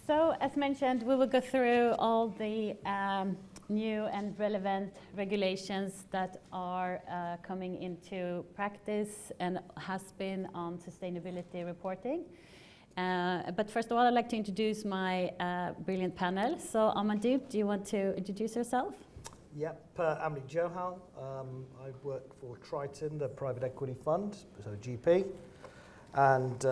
So, as mentioned, we will go through all the new and relevant regulations that are coming into practice and has been on sustainability reporting. But first of all, I'd like to introduce my brilliant panel. So, Amandeep, do you want to introduce yourself? Yep, I'm Johal. I work for Triton, the private equity fund, so GP. And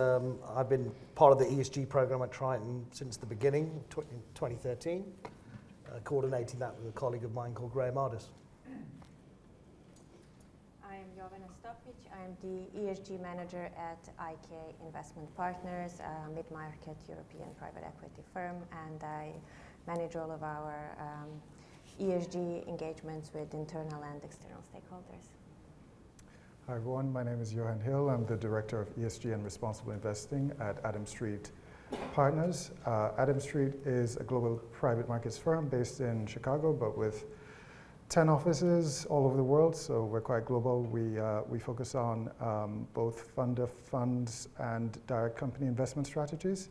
I've been part of the ESG program at Triton since the beginning, in 2013, coordinating that with a colleague of mine called Graham Ardis. I am Jovana Stopic. I am the ESG manager at IK Investment Partners, a mid-market European private equity firm, and I manage all of our ESG engagements with internal and external stakeholders. Hi everyone, my name is Yohan Hill. I'm the Director of ESG and Responsible Investing at Adam Street Partners. Adam Street is a global private markets firm based in Chicago, but with 10 offices all over the world, so we're quite global. We focus on both fund of funds and direct company investment strategies.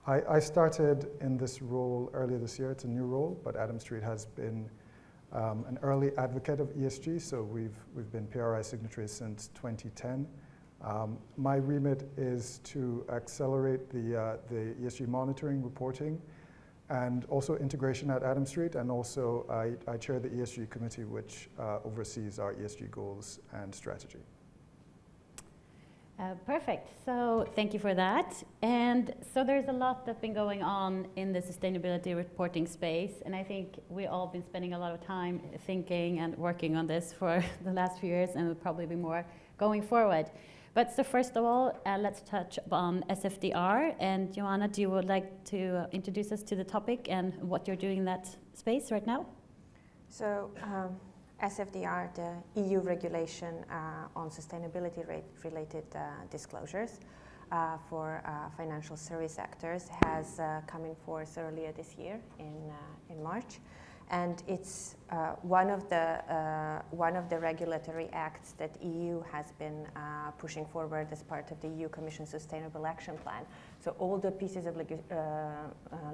I started in this role earlier this year. It's a new role, but Adam Street has been an early advocate of ESG, so we've been PRI signatories since 2010. My remit is to accelerate the ESG monitoring, reporting, and also integration at Adam Street, and also I chair the ESG committee, which oversees our ESG goals and strategy. Perfect. So thank you for that. And so there's a lot that's been going on in the sustainability reporting space, and I think we all been spending a lot of time thinking and working on this for the last few years, and will probably be more going forward. But so first of all, let's touch on SFDR. And Jovana, do you would like to introduce us to the topic and what you're doing in that space right now? So SFDR, the EU regulation on sustainability-related disclosures for financial service actors, has come in force earlier this year in March, and it's one of the regulatory acts that EU has been pushing forward as part of the EU Commission Sustainable Action Plan. So all the pieces of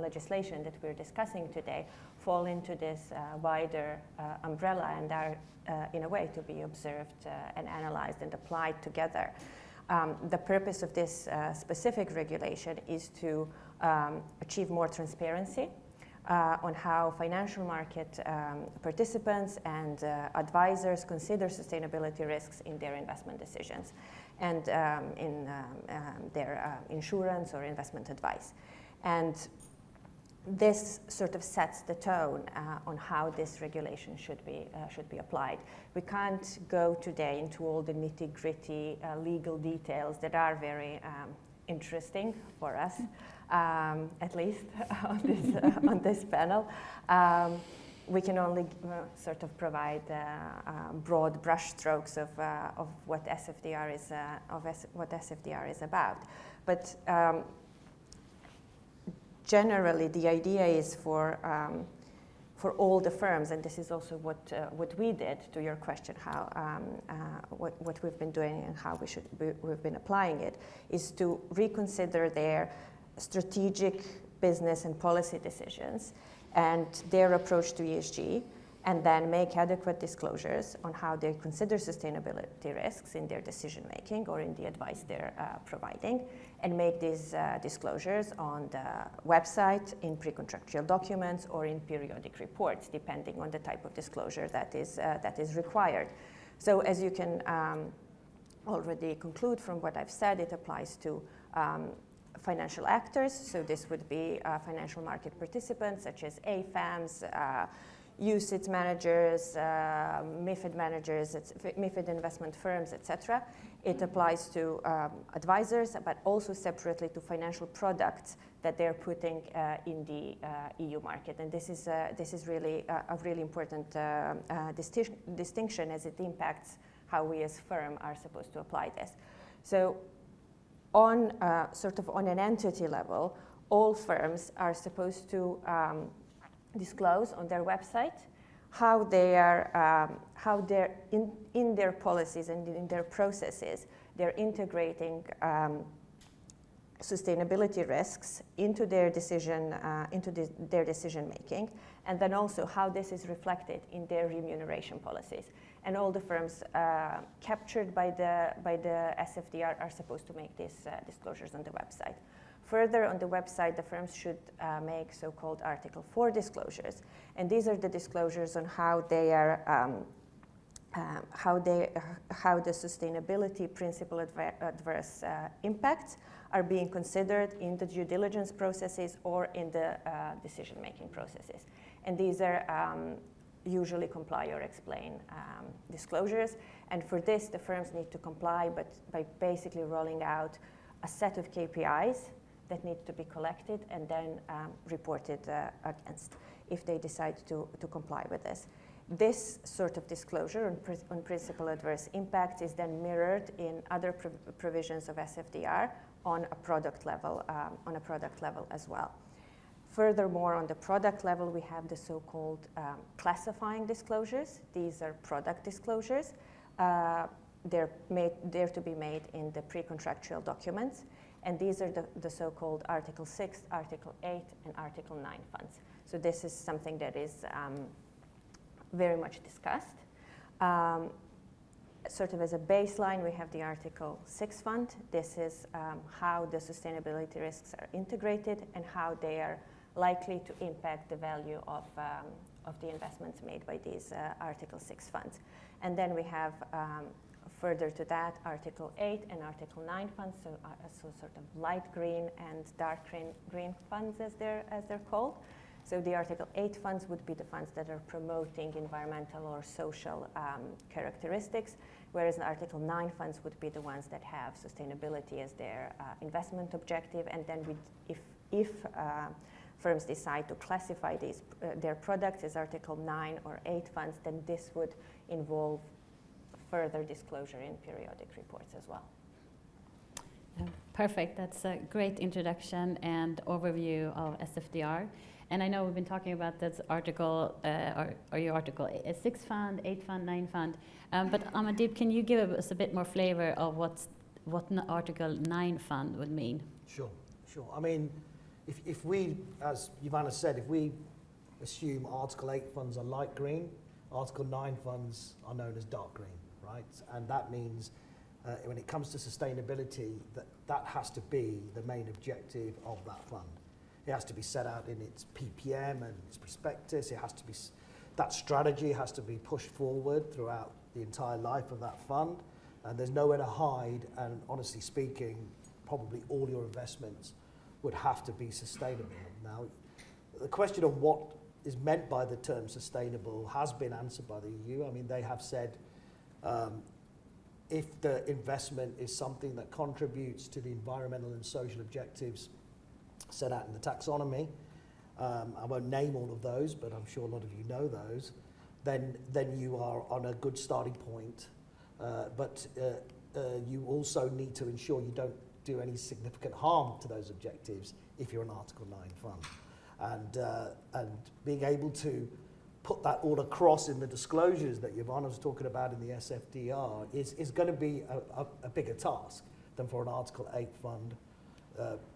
legislation that we're discussing today fall into this wider umbrella and are, in a way, to be observed and analyzed and applied together. The purpose of this specific regulation is to achieve more transparency on how financial market participants and advisors consider sustainability risks in their investment decisions and in their insurance or investment advice. And this sort of sets the tone on how this regulation should be applied. We can't go today into all the nitty-gritty legal details that are very interesting for us, at least on this panel. We can only sort of provide broad brushstrokes of what SFDR is about. But generally, the idea is for all the firms, and this is also what we did to your question, how what we've been doing and how we've been applying it, is to reconsider their strategic business and policy decisions and their approach to ESG, and then make adequate disclosures on how they consider sustainability risks in their decision making or in the advice they're providing, and make these disclosures on the website, in pre-contractual documents, or in periodic reports, depending on the type of disclosure that is required. So as you can already conclude from what I've said, it applies to financial actors. So this would be financial market participants such as AFAMs, UCITS managers, MIFID managers, MIFID investment firms, etc. It applies to advisors, but also separately to financial products that they're putting in the EU market. And this is really a really important distinction, as it impacts how we as firm are supposed to apply this. So on sort of on an entity level, all firms are supposed to disclose on their website how they are, how they're in their policies and in their processes, they're integrating sustainability risks into their decision making, and then also how this is reflected in their remuneration policies. And all the firms captured by the SFDR are supposed to make these disclosures on the website. Further, on the website, the firms should make so-called Article 4 disclosures, and these are the disclosures on how they are how the sustainability principal adverse impacts are being considered in the due diligence processes or in the decision-making processes. And these are usually comply or explain disclosures. And for this, the firms need to comply, but by basically rolling out a set of KPIs that need to be collected and then reported against if they decide to comply with this. This sort of disclosure on principal adverse impacts is then mirrored in other provisions of SFDR on a product level as well. Furthermore, on the product level, we have the so-called classifying disclosures. These are product disclosures. They're to be made in the pre-contractual documents, and these are the so-called Article 6, Article 8, and Article 9 funds. So this is something that is very much discussed. Sort of as a baseline, we have the Article 6 fund. This is how the sustainability risks are integrated and how they are likely to impact the value of the investments made by these Article 6 funds. And then we have further to that Article 8 and Article 9 funds, so sort of light green and dark green funds as they're called. So the Article 8 funds would be the funds that are promoting environmental or social characteristics, whereas the Article 9 funds would be the ones that have sustainability as their investment objective. And then if firms decide to classify their products as Article 9 or 8 funds, then this would involve further disclosure in periodic reports as well. Perfect. That's a great introduction and overview of SFDR. And I know we've been talking about this article, or your Article 6 fund, 8 fund, 9 fund. But Amandeep, can you give us a bit more flavor of what an Article 9 fund would mean? Sure. I mean, if we, as Jovana said, if we assume Article 8 funds are light green, Article 9 funds are known as dark green, right? And that means when it comes to sustainability, that has to be the main objective of that fund. It has to be set out in its PPM and its prospectus. It has to be, that strategy has to be pushed forward throughout the entire life of that fund. And there's nowhere to hide. And honestly speaking, probably all your investments would have to be sustainable. Now, the question of what is meant by the term sustainable has been answered by the EU. I mean, they have said if the investment is something that contributes to the environmental and social objectives set out in the taxonomy, I won't name all of those, but I'm sure a lot of you know those, then you are on a good starting point. But you also need to ensure you don't do any significant harm to those objectives if you're an Article 9 fund. And being able to put that all across in the disclosures that Jovana was talking about in the SFDR is going to be a bigger task than for an Article 8 fund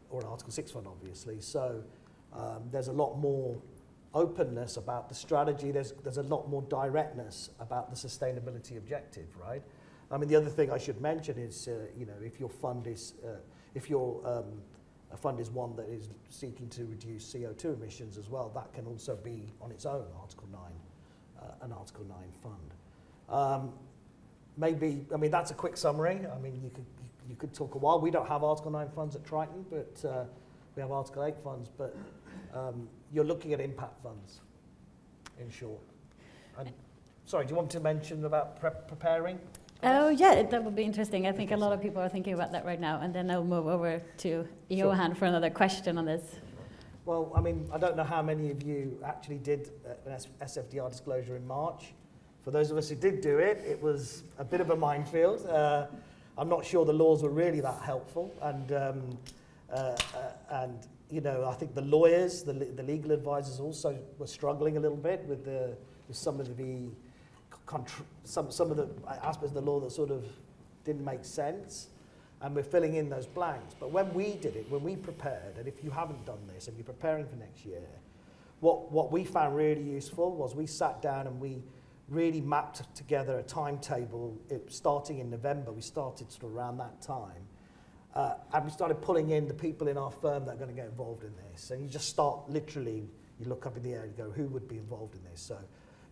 or an Article 6 fund, obviously. So there's a lot more openness about the strategy. There's a lot more directness about the sustainability objective, right? I mean, the other thing I should mention is, if your fund is, a fund is one that is seeking to reduce CO2 emissions as well, that can also be on its own Article 9, an Article 9 fund. That's a quick summary. I mean, you could talk a while. We don't have Article 9 funds at Triton, but we have Article 8 funds, but you're looking at impact funds, in short. And, sorry, do you want to mention about preparing? Oh, yeah, that would be interesting. I think a lot of people are thinking about that right now, and then I'll move over to Yohan for another question on this. Well, I mean, I don't know how many of you actually did an SFDR disclosure in March. For those of us who did do it, it was a bit of a minefield. I'm not sure the laws were really that helpful, and I think the lawyers, the legal advisors also were struggling a little bit with some of the aspects of the law that sort of didn't make sense. and we're filling in those blanks. But when we did it, when we prepared, and if you haven't done this and you're preparing for next year, what we found really useful was we sat down and we really mapped together a timetable. Starting in November, we started sort of around that time. And we started pulling in the people in our firm that are going to get involved in this. And you just start literally, you look up in the air and go, who would be involved in this? So,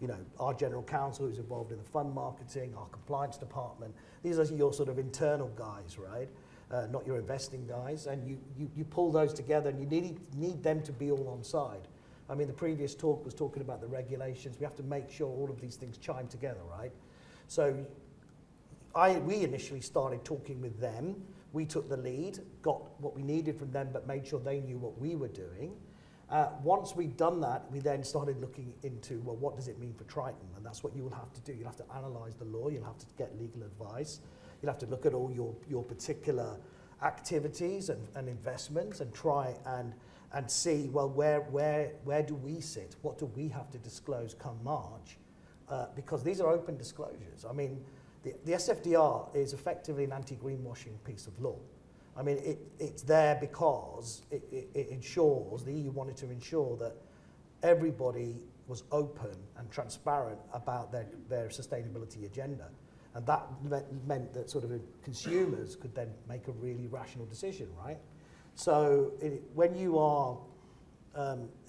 you know, our general counsel who's involved in the fund marketing, our compliance department. These are your sort of internal guys, right? Not your investing guys. And you pull those together and you need them to be all on side. I mean, the previous talk was talking about the regulations. We have to make sure all of these things chime together, right? So we initially started talking with them. We took the lead, got what we needed from them, but made sure they knew what we were doing. Once we'd done that, we then started looking into, well, what does it mean for Triton? And that's what you will have to do. You'll have to analyse the law. You'll have to get legal advice. You'll have to look at all your particular activities and investments and try and see, well, where do we sit? What do we have to disclose come March? Because these are open disclosures. I mean, the SFDR is effectively an anti-greenwashing piece of law. I mean, it's there because it ensures, the EU wanted to ensure that everybody was open and transparent about their sustainability agenda. And that meant that sort of consumers could then make a really rational decision, right? So when you are,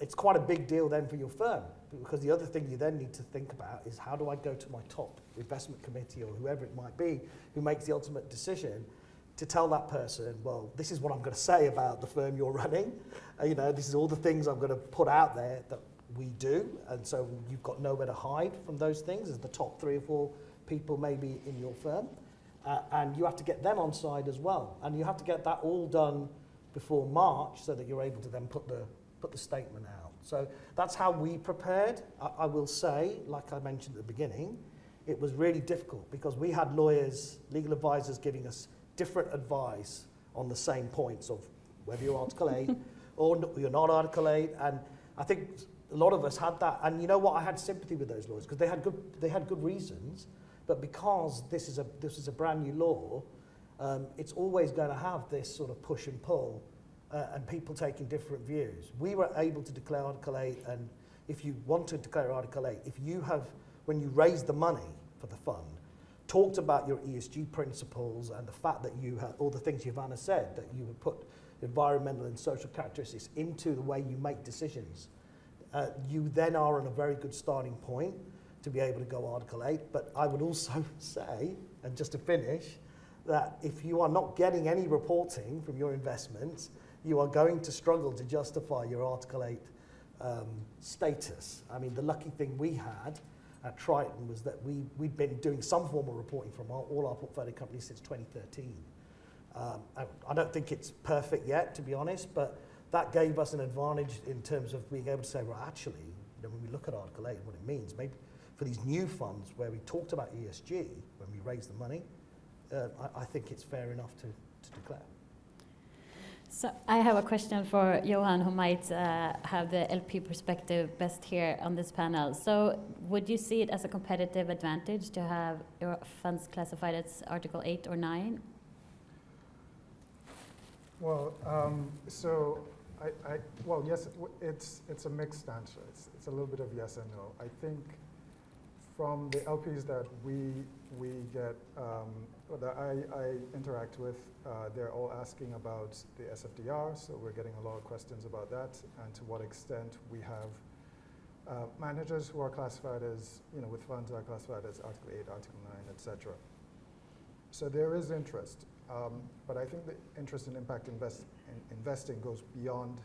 it's quite a big deal then for your firm, because the other thing you then need to think about is how do I go to my top investment committee or whoever it might be who makes the ultimate decision to tell that person, well, this is what I'm going to say about the firm you're running. You know, this is all the things I'm going to put out there that we do. And so you've got nowhere to hide from those things as the top 3 or 4 people maybe in your firm. And you have to get them on side as well. And you have to get that all done before March so that you're able to then put the statement out. So that's how we prepared. I will say, like I mentioned at the beginning, it was really difficult because we had lawyers, legal advisors giving us different advice on the same points of whether you're Article 8 or you're not Article 8. And I think a lot of us had that. And you know what? I had sympathy with those lawyers because they had good reasons. But because this is a brand new law, it's always going to have this sort of push and pull and people taking different views. We were able to declare Article 8, and if you want to declare Article 8, if you have, when you raise the money for the fund, talked about your ESG principles and the fact that you have all the things Jovana said, that you would put environmental and social characteristics into the way you make decisions, you then are on a very good starting point to be able to go Article 8. But I would also say, and just to finish, that if you are not getting any reporting from your investments, you are going to struggle to justify your Article 8 status. I mean, the lucky thing we had at Triton was that we'd been doing some form of reporting from all our portfolio companies since 2013. I don't think it's perfect yet, to be honest, but that gave us an advantage in terms of being able to say, well, actually, you know, when we look at Article 8, what it means, maybe for these new funds where we talked about ESG, when we raised the money, I think it's fair enough to declare. So I have a question for Yohan, who might have the LP perspective best here on this panel. So would you see it as a competitive advantage to have your funds classified as Article 8 or 9? Well, well, yes, it's a mixed answer. It's a little bit of yes and no. I think from the LPs that we get, that I interact with, they're all asking about the SFDR, so we're getting a lot of questions about that, and to what extent we have managers who are classified as, you know, with funds that are classified as Article 8, Article 9, etc. So there is interest, but I think the interest in impact investing goes beyond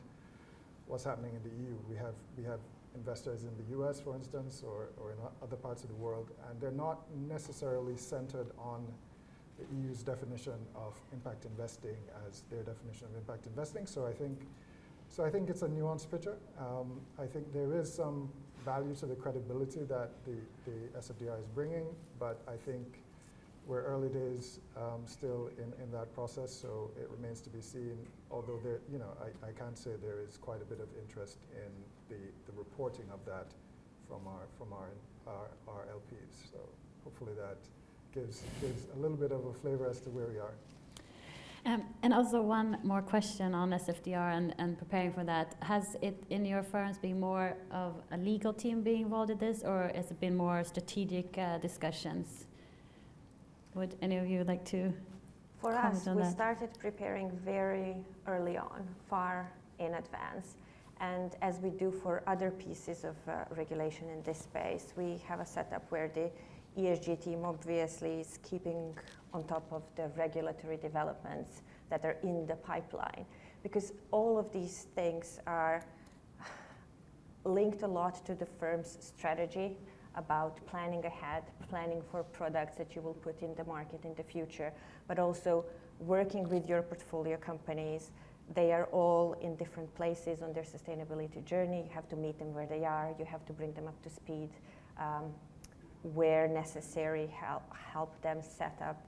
what's happening in the EU. We have investors in the US, for instance, or in other parts of the world, and they're not necessarily centered on the EU's definition of impact investing as their definition of impact investing. So I think it's a nuanced picture. I think there is some value to the credibility that the SFDR is bringing, but I think we're early days still in that process, so it remains to be seen. Although there, you know, I can say there is quite a bit of interest in the reporting of that from our LPs. So hopefully that gives a little bit of a flavor as to where we are. And also one more question on SFDR and preparing for that. Has it in your firms been more of a legal team being involved in this, or has it been more strategic discussions? Would any of you like to For comment us, on we that? started preparing very early on, far in advance. And as we do for other pieces of regulation in this space, we have a setup where the ESG team obviously is keeping on top of the regulatory developments that are in the pipeline, because all of these things are linked a lot to the firm's strategy about planning ahead, planning for products that you will put in the market in the future, but also working with your portfolio companies. They are all in different places on their sustainability journey. You have to meet them where they are. You have to bring them up to speed. Where necessary, help them set up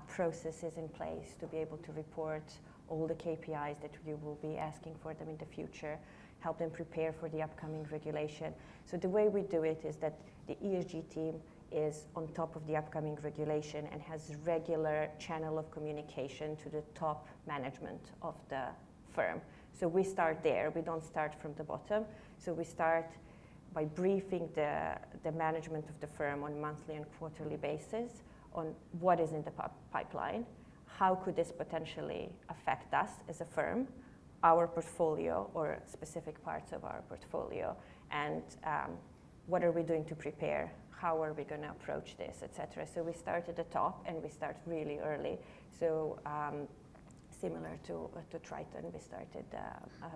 processes in place to be able to report all the KPIs that you will be asking for them in the future, help them prepare for the upcoming regulation. So the way we do it is that the ESG team is on top of the upcoming regulation and has regular channel of communication to the top management of the firm. So we start there. We don't start from the bottom. So we start by briefing the management of the firm on monthly and quarterly basis on what is in the pipeline, how could this potentially affect us as a firm, our portfolio or specific parts of our portfolio, and what are we doing to prepare, how are we going to approach this, etc. So we start at the top and we start really early. So similar to Triton, we started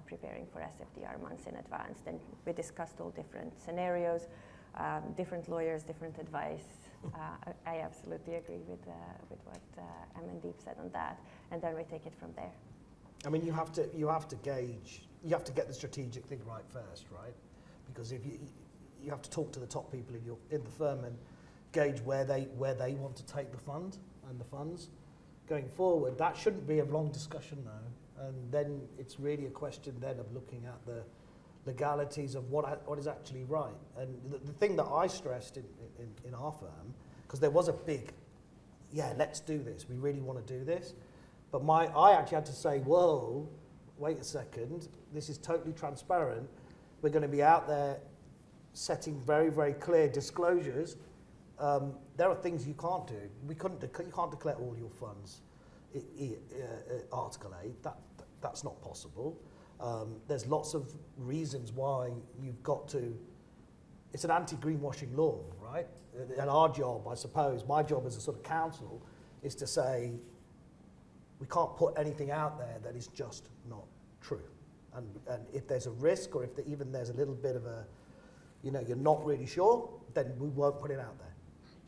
preparing for SFDR months in advance. Then we discussed all different scenarios, different lawyers, different advice. I absolutely agree with what Amandeep said on that. And then we take it from there. I mean, you have to gauge, you have to get the strategic thing right first, right? Because if you have to talk to the top people in the firm and gauge where they want to take the fund and the funds. Going forward, that shouldn't be a long discussion though, and then it's really a question then of looking at the legalities of what is actually right. And the thing that I stressed in our firm, because there was a big, yeah, let's do this, we really want to do this, but I actually had to say, whoa, wait a second, this is totally transparent, we're going to be out there setting very, very clear disclosures. There are things you can't do. You can't declare all your funds Article 8. That's not possible. There's lots of reasons why you've got to. It's an anti-greenwashing law, right? And our job, I suppose, my job as a sort of counsel, is to say we can't put anything out there that is just not true. And if there's a risk, or if even there's a little bit of a, you're not really sure, then we won't put it out there.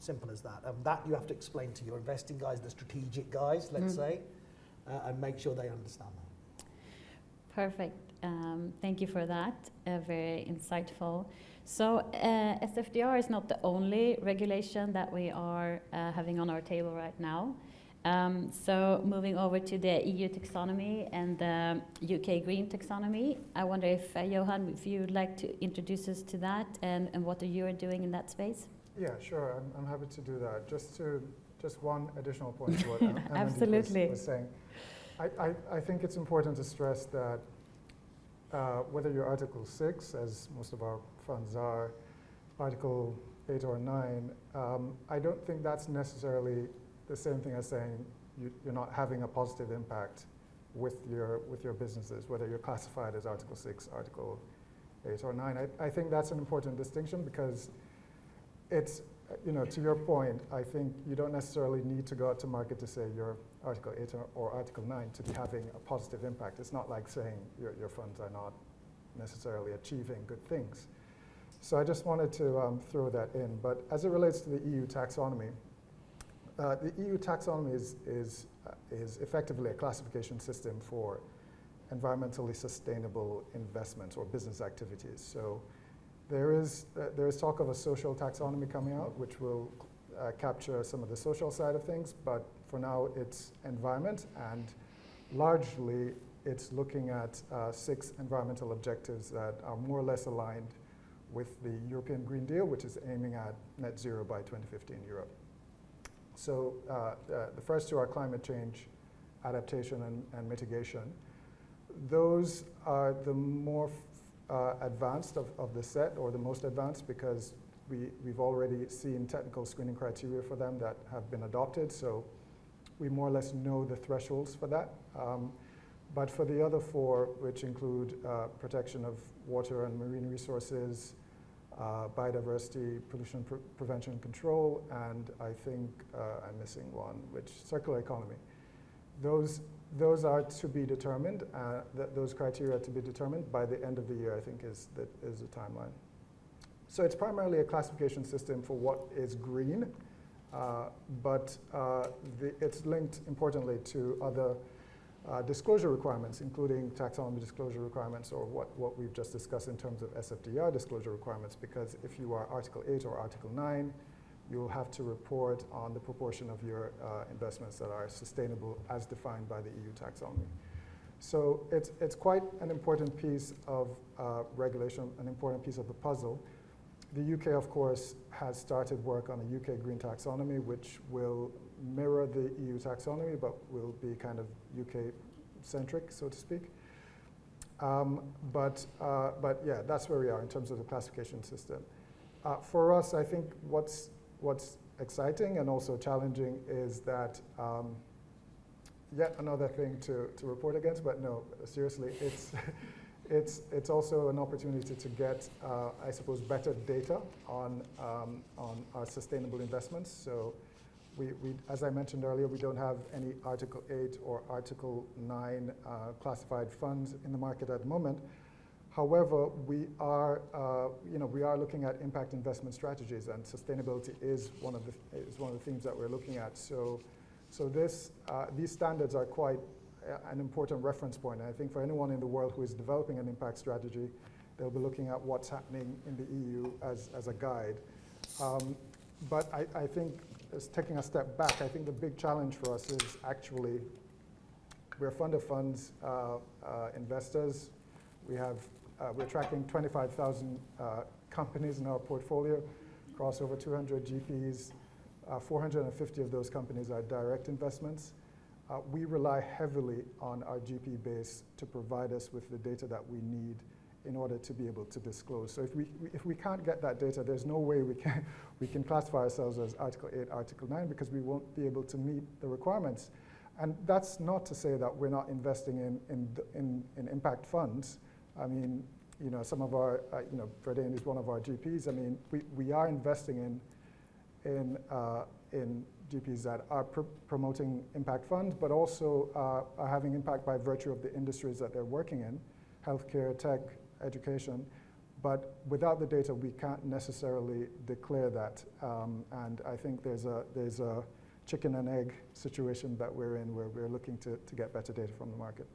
Simple as that. And that you have to explain to your investing guys, the strategic guys, let's say, and make sure they understand that. Perfect. Thank you for that. Very insightful. So SFDR is not the only regulation that we are having on our table right now. So moving over to the EU taxonomy and the UK Green Taxonomy, I wonder if, Yohan, if you'd like to introduce us to that and what you are doing in that space? Yeah, sure. I'm happy to do that. Just one additional point to what Absolutely. Amandeep was saying. I think it's important to stress that whether you're Article 6, as most of our funds are, Article 8 or 9, I don't think that's necessarily the same thing as saying you're not having a positive impact with your businesses, whether you're classified as Article 6, Article 8 or 9. I think that's an important distinction, because it's, to your point, I think you don't necessarily need to go out to market to say you're Article 8 or Article 9 to be having a positive impact. It's not like saying your funds are not necessarily achieving good things. So I just wanted to throw that in. But as it relates to the EU taxonomy, the EU taxonomy is effectively a classification system for environmentally sustainable investments or business activities. So there is talk of a social taxonomy coming out, which will capture some of the social side of things, but for now it's environment, and largely it's looking at 6 environmental objectives that are more or less aligned with the European Green Deal, which is aiming at net zero by 2050 in Europe. So the first 2 are climate change adaptation and mitigation. Those are the more advanced of the set, or the most advanced, because we've already seen technical screening criteria for them that have been adopted, so we more or less know the thresholds for that. But for the other four, which include protection of water and marine resources, biodiversity, pollution prevention and control, and I think I'm missing one, which circular economy. Those are to be determined. Those criteria are to be determined by the end of the year, I think is the timeline. So it's primarily a classification system for what is green, but it's linked importantly to other disclosure requirements, including taxonomy disclosure requirements, or what we've just discussed in terms of SFDR disclosure requirements, because if you are Article 8 or Article 9, you'll have to report on the proportion of your investments that are sustainable as defined by the EU taxonomy. So it's quite an important piece of regulation, an important piece of the puzzle. The UK, of course, has started work on a UK Green Taxonomy, which will mirror the EU taxonomy, but will be kind of UK-centric, so to speak. But yeah, that's where we are in terms of the classification system. For us, I think what's exciting and also challenging is that yet another thing to report against, but no, seriously, it's also an opportunity to get, I suppose, better data on our sustainable investments. So we, as I mentioned earlier, we don't have any Article 8 or Article 9 classified funds in the market at the moment. However, we are looking at impact investment strategies, and sustainability is one of the themes that we're looking at. So these standards are quite an important reference point. And I think for anyone in the world who is developing an impact strategy, they'll be looking at what's happening in the EU as a guide. But I think, taking a step back, I think the big challenge for us is actually we're fund of funds investors. We're tracking 25,000 companies in our portfolio across over 200 GPs. 450 of those companies are direct investments. We rely heavily on our GP base to provide us with the data that we need in order to be able to disclose. So if we can't get that data, there's no way we can classify ourselves as Article 8, Article 9, because we won't be able to meet the requirements. And that's not to say that we're not investing in impact funds. I mean, some of our, Verdane is one of our GPs. I mean, we are investing in GPs that are promoting impact funds, but also are having impact by virtue of the industries that they're working in, healthcare, tech, education. But without the data, we can't necessarily declare that. And I think there's a chicken and egg situation that we're in, where we're looking to get better data from the market.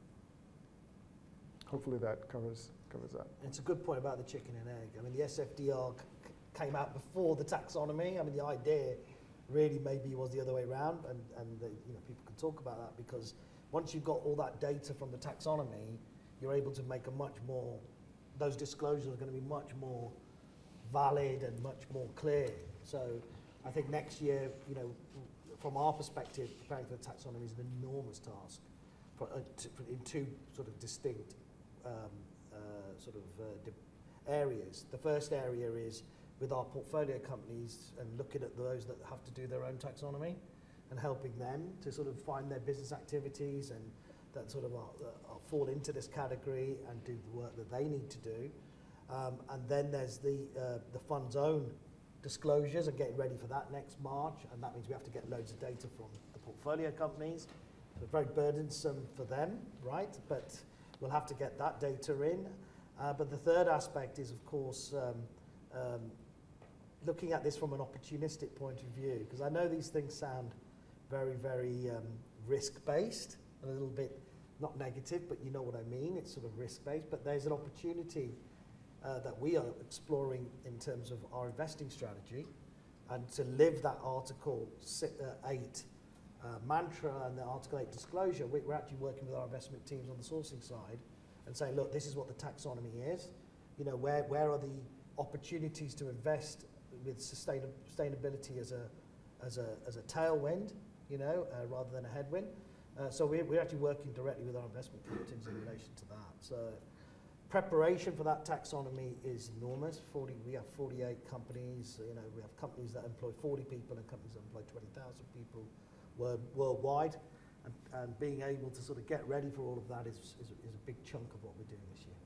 Hopefully that covers that. It's a good point about the chicken and egg. I mean, the SFDR came out before the taxonomy. I mean, the idea really maybe was the other way around, and people can talk about that, because once you've got all that data from the taxonomy, you're able to make those disclosures are going to be much more valid and much more clear. So I think next year, from our perspective, preparing for the taxonomy is an enormous task in two sort of distinct areas. The first area is with our portfolio companies and looking at those that have to do their own taxonomy and helping them to sort of find their business activities and that sort of fall into this category and do the work that they need to do. And then there's the fund's own disclosures and getting ready for that next March, and that means we have to get loads of data from the portfolio companies. So very burdensome for them, right? But we'll have to get that data in. But the third aspect is, of course, looking at this from an opportunistic point of view, because I know these things sound very, very risk-based, a little bit not negative, but you know what I mean. It's sort of risk-based, but there's an opportunity that we are exploring in terms of our investing strategy, and to live that Article 8 mantra and the Article 8 disclosure. We're actually working with our investment teams on the sourcing side and saying, look, this is what the taxonomy is. Where are the opportunities to invest with sustainability as a tailwind, rather than a headwind. So we're actually working directly with our investment captains in relation to that. So preparation for that taxonomy is enormous. We have 48 companies. You know, we have companies that employ 40 people and companies that employ 20,000 people worldwide. And being able to sort of get ready for all of that is a big chunk of what we're doing this year.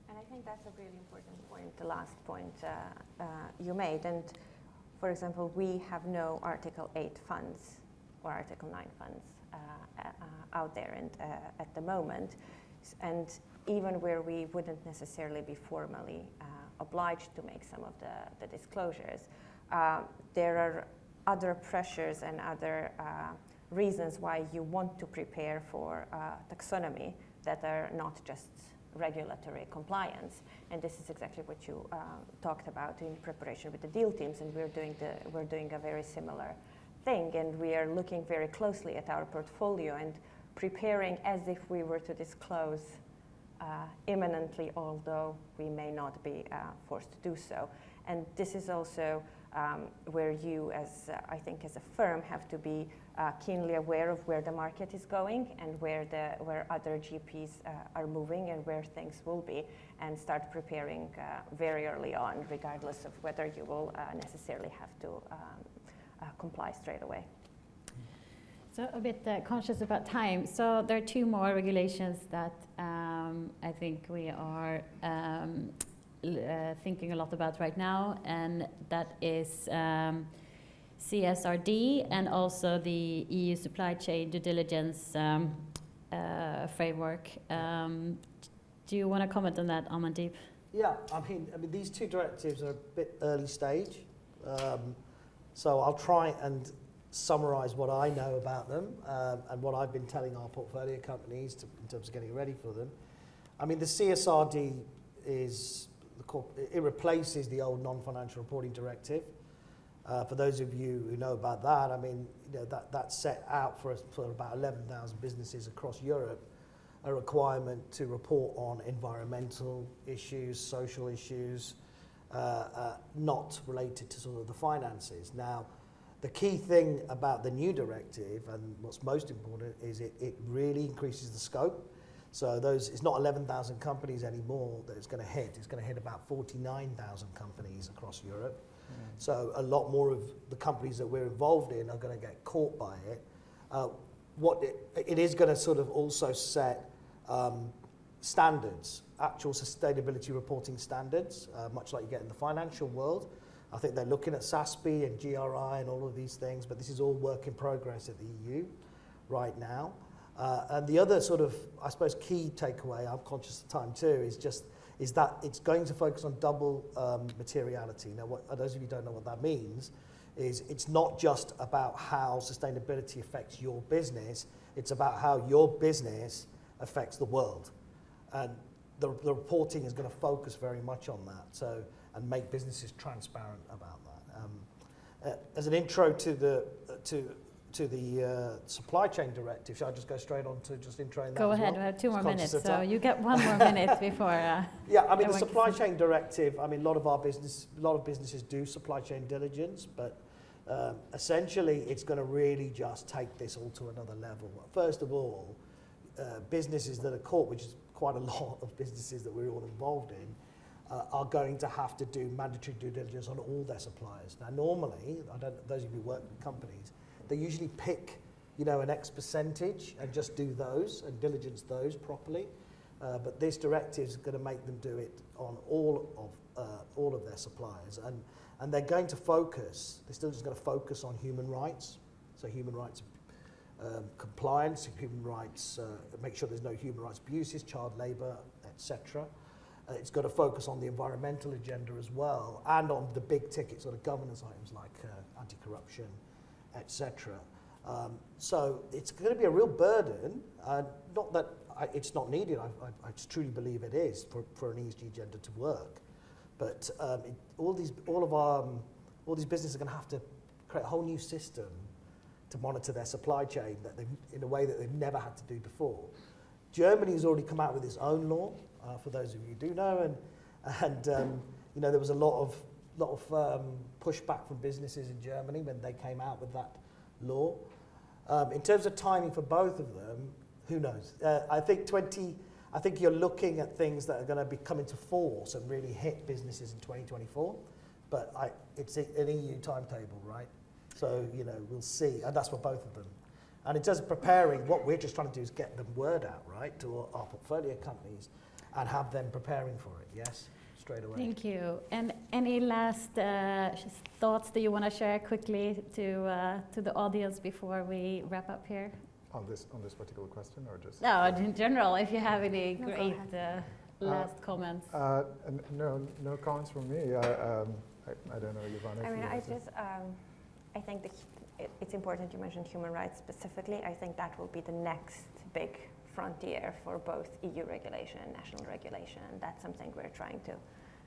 And I think that's a really important point, the last point you made. And for example, we have no Article 8 funds or Article 9 funds out there and, at the moment. And even where we wouldn't necessarily be formally obliged to make some of the disclosures, there are other pressures and other reasons why you want to prepare for taxonomy that are not just regulatory compliance. And this is exactly what you talked about in preparation with the deal teams, and we're doing a very similar thing, and we are looking very closely at our portfolio and preparing as if we were to disclose imminently, although we may not be forced to do so. And this is also where you, as I think as a firm, have to be keenly aware of where the market is going and where other GPs are moving and where things will be, and start preparing very early on, regardless of whether you will necessarily have to comply straight away. So a bit conscious about time. So there are two more regulations that I think we are thinking a lot about right now, and that is CSRD and also the EU supply chain due diligence framework. Do you want to comment on that, Amandeep? Yeah, I mean, these two directives are a bit early stage, so I'll try and summarise what I know about them and what I've been telling our portfolio companies in terms of getting ready for them. I mean, the CSRD it replaces the old non-financial reporting directive. For those of you who know about that, I mean, you know, that set out for about 11,000 businesses across Europe a requirement to report on environmental issues, social issues, not related to sort of the finances. Now, the key thing about the new directive, and what's most important, is it really increases the scope. So it's not 11,000 companies anymore that it's going to hit. It's going to hit about 49,000 companies across Europe. So a lot more of the companies that we're involved in are going to get caught by it. It is going to sort of also set standards, actual sustainability reporting standards, much like you get in the financial world. I think they're looking at SASB and GRI and all of these things, but this is all work in progress at the EU right now. And the other sort of, I suppose, key takeaway, I'm conscious of time too, is that it's going to focus on double materiality. Now, those of you who don't know what that means, is it's not just about how sustainability affects your business, it's about how your business affects the world. And the reporting is going to focus very much on that, and make businesses transparent about that. As an intro to the supply chain directive, should I just go straight on to just introing that? Go ahead, we have 2 more minutes, so you get 1 more minute before. Yeah, I mean, the supply chain directive, I mean, a lot of businesses do supply chain diligence, but essentially it's going to really just take this all to another level. First of all, businesses that are caught, which is quite a lot of businesses that we're all involved in, are going to have to do mandatory due diligence on all their suppliers. Now, normally, those of you who work with companies, they usually pick, you know, an X percentage and just do those and diligence those properly. But this directive is going to make them do it on all of their suppliers, and they're going to focus. They're still just going to focus on human rights, so human rights compliance, human rights, make sure there's no human rights abuses, child labour, etc. It's got to focus on the environmental agenda as well, and on the big ticket sort of governance items like anti-corruption, etc. So it's going to be a real burden. Not that it's not needed. I truly believe it is for an ESG agenda to work. But all these businesses are going to have to create a whole new system to monitor their supply chain in a way that they've never had to do before. Germany has already come out with its own law, for those of you who do know, and you know, there was a lot of pushback from businesses in Germany when they came out with that law. In terms of timing for both of them, who knows? I think you're looking at things that are going to be coming to force and really hit businesses in 2024, but it's an EU timetable, right? So, we'll see, and that's for both of them. And in terms of preparing, what we're just trying to do is get the word out, right, to our portfolio companies and have them preparing for it, yes, straight away. Thank you. And any last thoughts that you want to share quickly to the audience before we wrap up here? On this particular question, or just? No, in general, if you have any No, great last comments. No comments from me. I don't know, Jovana. I mean, I think it's important you mentioned human rights specifically. I think that will be the next big frontier for both EU regulation and national regulation. And that's something we're trying to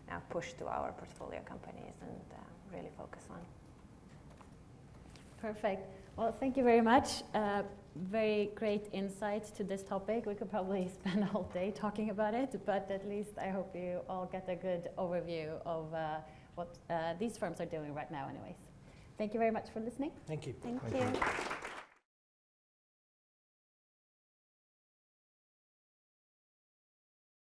now push to our portfolio companies and really focus on. Perfect. Well, thank you very much. Very great insight to this topic. We could probably spend a whole day talking about it, but at least I hope you all get a good overview of what these firms are doing right now anyways. Thank you very much for listening. Thank you. Thank you.